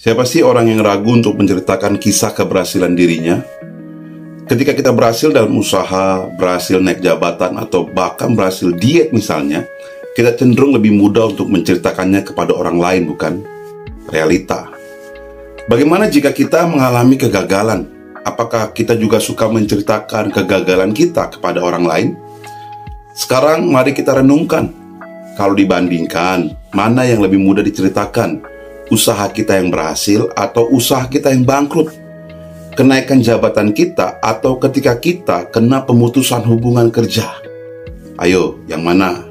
Siapa sih orang yang ragu untuk menceritakan kisah keberhasilan dirinya? Ketika kita berhasil dalam usaha, berhasil naik jabatan, atau bahkan berhasil diet misalnya, kita cenderung lebih mudah untuk menceritakannya kepada orang lain, bukan? Realita. Bagaimana jika kita mengalami kegagalan? Apakah kita juga suka menceritakan kegagalan kita kepada orang lain? Sekarang mari kita renungkan. Kalau dibandingkan, mana yang lebih mudah diceritakan? Usaha kita yang berhasil atau usaha kita yang bangkrut? Kenaikan jabatan kita atau ketika kita kena pemutusan hubungan kerja? Ayo, yang mana?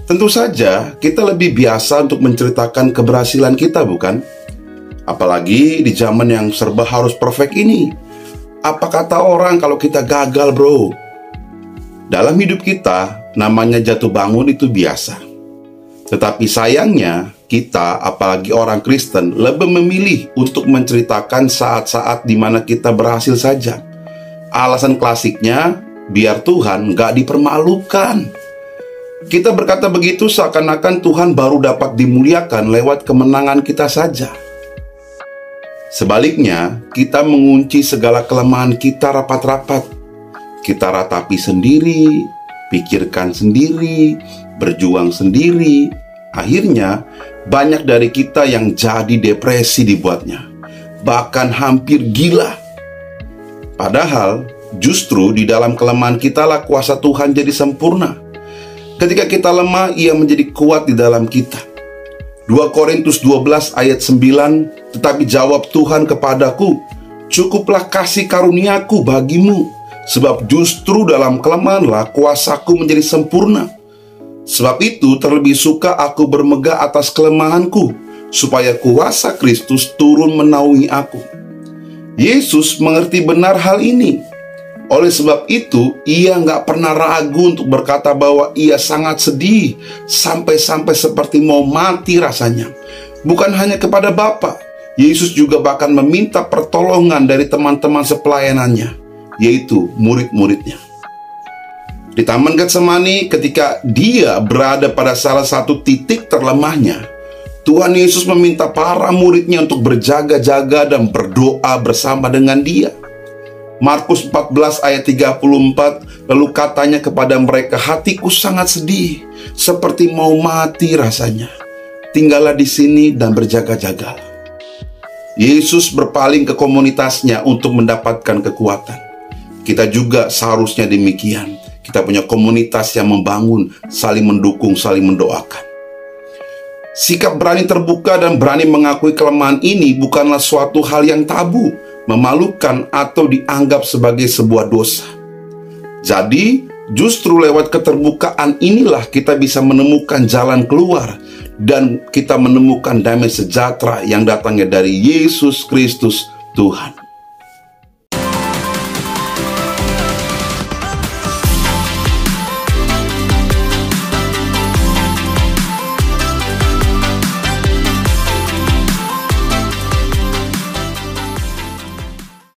Tentu saja kita lebih biasa untuk menceritakan keberhasilan kita, bukan? Apalagi di zaman yang serba harus perfect ini. Apa kata orang kalau kita gagal, bro? Dalam hidup kita, namanya jatuh bangun itu biasa. Tetapi sayangnya, kita, apalagi orang Kristen, lebih memilih untuk menceritakan saat-saat di mana kita berhasil saja. Alasan klasiknya, biar Tuhan nggak dipermalukan. Kita berkata begitu seakan-akan Tuhan baru dapat dimuliakan lewat kemenangan kita saja. Sebaliknya, kita mengunci segala kelemahan kita rapat-rapat. Kita ratapi sendiri, pikirkan sendiri, berjuang sendiri. Akhirnya, banyak dari kita yang jadi depresi dibuatnya, bahkan hampir gila. Padahal, justru di dalam kelemahan kita lah kuasa Tuhan jadi sempurna. Ketika kita lemah, Ia menjadi kuat di dalam kita. 2 Korintus 12 ayat 9, tetapi jawab Tuhan kepadaku, cukuplah kasih karuniaku bagimu, sebab justru dalam kelemahanlah kuasaku menjadi sempurna. Sebab itu terlebih suka aku bermegah atas kelemahanku, supaya kuasa Kristus turun menaungi aku. Yesus mengerti benar hal ini. Oleh sebab itu, Ia nggak pernah ragu untuk berkata bahwa Ia sangat sedih, sampai-sampai seperti mau mati rasanya. Bukan hanya kepada Bapa, Yesus juga bahkan meminta pertolongan dari teman-teman sepelayanannya, yaitu murid-muridnya. Di Taman Getsemani, ketika Dia berada pada salah satu titik terlemahnya, Tuhan Yesus meminta para muridnya untuk berjaga-jaga dan berdoa bersama dengan Dia. Markus 14 ayat 34, lalu katanya kepada mereka, hatiku sangat sedih, seperti mau mati rasanya. Tinggallah di sini dan berjaga-jaga. Yesus berpaling ke komunitasnya untuk mendapatkan kekuatan. Kita juga seharusnya demikian. Kita punya komunitas yang membangun, saling mendukung, saling mendoakan. Sikap berani terbuka dan berani mengakui kelemahan ini bukanlah suatu hal yang tabu, memalukan, atau dianggap sebagai sebuah dosa. Jadi, justru lewat keterbukaan inilah kita bisa menemukan jalan keluar dan kita menemukan damai sejahtera yang datangnya dari Yesus Kristus Tuhan.